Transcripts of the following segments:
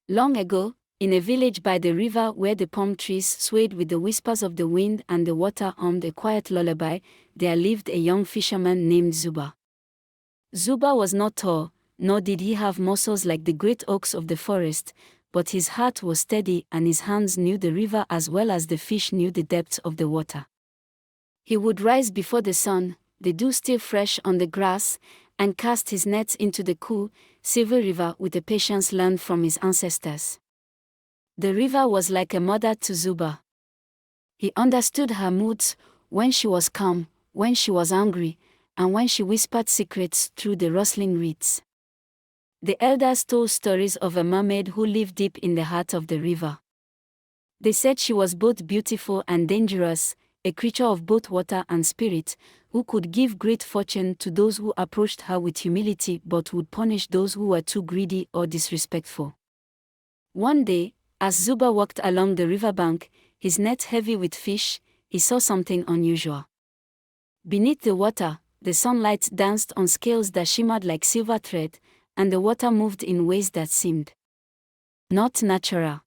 Long ago, in a village by the river where the palm trees swayed with the whispers of the wind and the water hummed a quiet lullaby, there lived a young fisherman named Zuba. Zuba was not tall, nor did he have muscles like the great oaks of the forest, but his heart was steady and his hands knew the river as well as the fish knew the depths of the water. He would rise before the sun, the dew still fresh on the grass, and cast his nets into the cool, silver river with a patience learned from his ancestors. The river was like a mother to Zuba. He understood her moods, when she was calm, when she was angry, and when she whispered secrets through the rustling reeds. The elders told stories of a mermaid who lived deep in the heart of the river. They said she was both beautiful and dangerous, a creature of both water and spirit, who could give great fortune to those who approached her with humility but would punish those who were too greedy or disrespectful. One day, as Zuba walked along the riverbank, his net heavy with fish, he saw something unusual. Beneath the water, the sunlight danced on scales that shimmered like silver thread, and the water moved in ways that seemed not natural.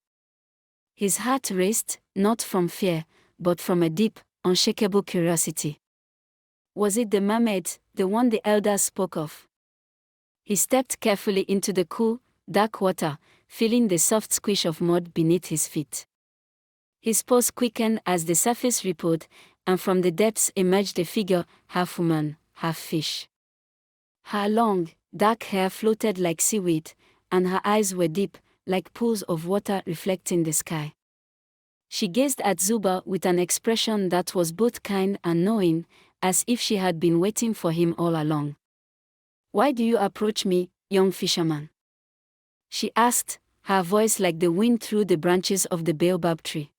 His heart raced, not from fear, but from a deep, unshakable curiosity. Was it the mermaid, the one the elders spoke of? He stepped carefully into the cool, dark water, feeling the soft squish of mud beneath his feet. His pulse quickened as the surface rippled, and from the depths emerged a figure, half woman, half fish. Her long, dark hair floated like seaweed, and her eyes were deep, like pools of water reflecting the sky. She gazed at Zuba with an expression that was both kind and knowing, as if she had been waiting for him all along. "Why do you approach me, young fisherman?" she asked, her voice like the wind through the branches of the baobab tree.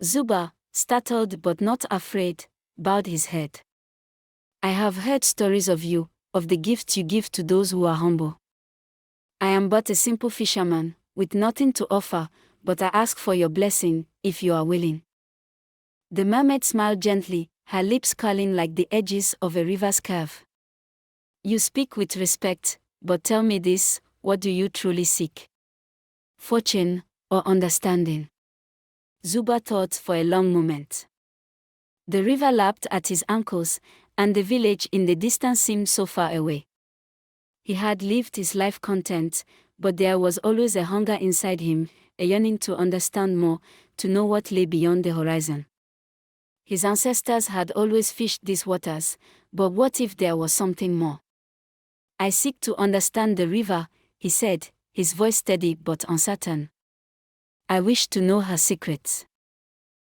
Zuba, startled but not afraid, bowed his head. "I have heard stories of you, of the gifts you give to those who are humble. I am but a simple fisherman, with nothing to offer, but I ask for your blessing, if you are willing." The mermaid smiled gently, her lips curling like the edges of a river's curve. "You speak with respect, but tell me this, what do you truly seek? Fortune, or understanding?" Zuba thought for a long moment. The river lapped at his ankles, and the village in the distance seemed so far away. He had lived his life content, but there was always a hunger inside him, a yearning to understand more, to know what lay beyond the horizon. His ancestors had always fished these waters, but what if there was something more? "I seek to understand the river," he said, his voice steady but uncertain. "I wish to know her secrets."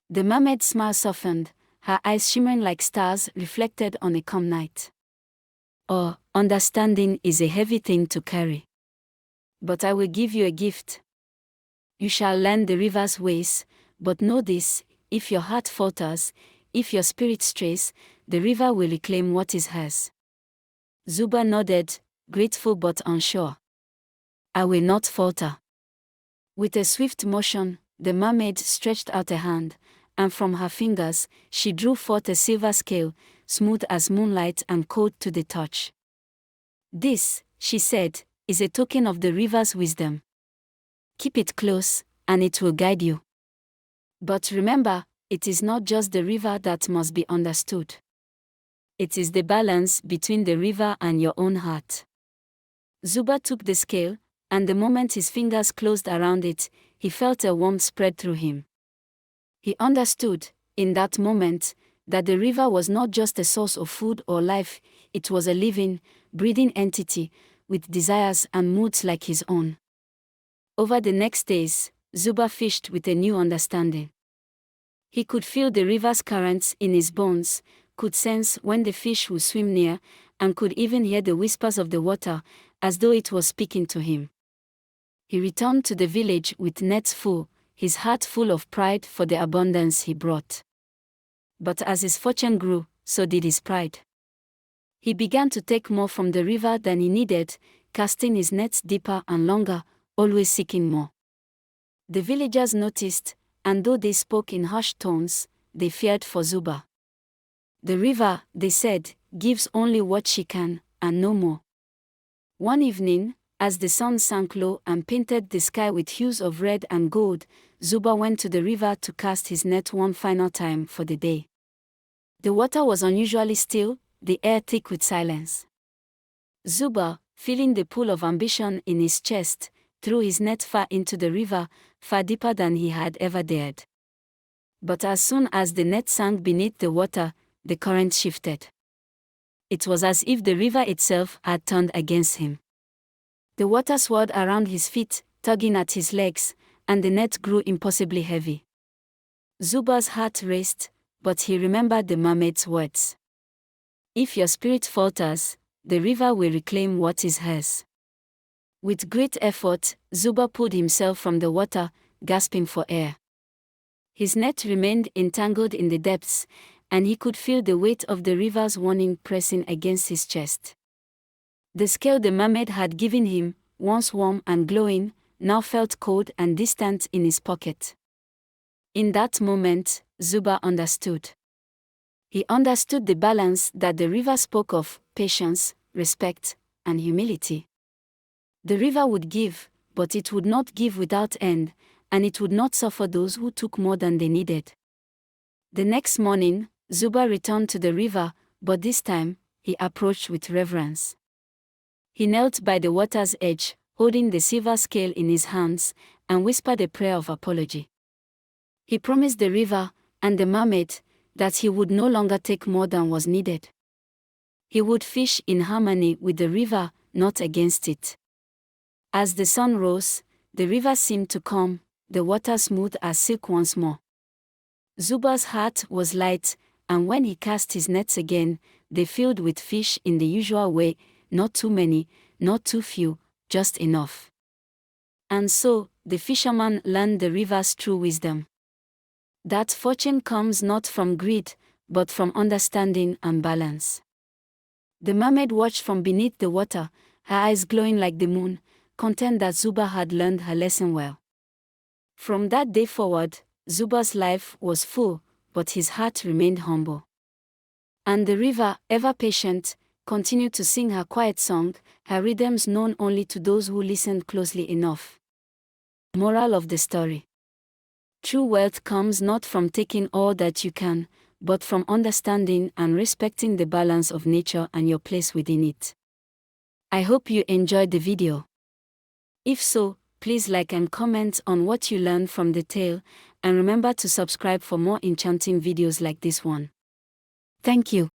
The mermaid's smile softened, her eyes shimmering like stars reflected on a calm night. "Oh, understanding is a heavy thing to carry. But I will give you a gift. You shall learn the river's ways, but know this, if your heart falters, if your spirit strays, the river will reclaim what is hers." Zuba nodded, grateful but unsure. "I will not falter." With a swift motion, the mermaid stretched out a hand, and from her fingers, she drew forth a silver scale, smooth as moonlight and cold to the touch. "This," she said, "is a token of the river's wisdom. Keep it close, and it will guide you. But remember, it is not just the river that must be understood. It is the balance between the river and your own heart." Zuba took the scale, and the moment his fingers closed around it, he felt a warmth spread through him. He understood, in that moment, that the river was not just a source of food or life, it was a living, breathing entity, with desires and moods like his own. Over the next days, Zuba fished with a new understanding. He could feel the river's currents in his bones, could sense when the fish would swim near, and could even hear the whispers of the water, as though it was speaking to him. He returned to the village with nets full, his heart full of pride for the abundance he brought. But as his fortune grew, so did his pride. He began to take more from the river than he needed, casting his nets deeper and longer, always seeking more. The villagers noticed, and though they spoke in hushed tones, they feared for Zuba. "The river," they said, "gives only what she can, and no more." One evening, As the sun sank low and painted the sky with hues of red and gold, Zuba went to the river to cast his net one final time for the day. The water was unusually still, the air thick with silence. Zuba, feeling the pull of ambition in his chest, threw his net far into the river, far deeper than he had ever dared. But as soon as the net sank beneath the water, the current shifted. It was as if the river itself had turned against him. The water swirled around his feet, tugging at his legs, and the net grew impossibly heavy. Zuba's heart raced, but he remembered the mermaid's words. If your spirit falters, the river will reclaim what is hers. With great effort, Zuba pulled himself from the water, gasping for air. His net remained entangled in the depths, and he could feel the weight of the river's warning pressing against his chest. The scale the mermaid had given him, once warm and glowing, now felt cold and distant in his pocket. In that moment, Zuba understood. He understood the balance that the river spoke of: patience, respect, and humility. The river would give, but it would not give without end, and it would not suffer those who took more than they needed. The next morning, Zuba returned to the river, but this time, he approached with reverence. He knelt by the water's edge, holding the silver scale in his hands, and whispered a prayer of apology. He promised the river, and the mermaid, that he would no longer take more than was needed. He would fish in harmony with the river, not against it. As the sun rose, the river seemed to calm, the water smooth as silk once more. Zuba's heart was light, and when he cast his nets again, they filled with fish in the usual way: not too many, not too few, just enough. And so, the fisherman learned the river's true wisdom. That fortune comes not from greed, but from understanding and balance. The mermaid watched from beneath the water, her eyes glowing like the moon, content that Zuba had learned her lesson well. From that day forward, Zuba's life was full, but his heart remained humble. And the river, ever patient, continued to sing her quiet song, her rhythms known only to those who listened closely enough. Moral of the story: true wealth comes not from taking all that you can, but from understanding and respecting the balance of nature and your place within it. I hope you enjoyed the video. If so, please like and comment on what you learned from the tale, and remember to subscribe for more enchanting videos like this one. Thank you.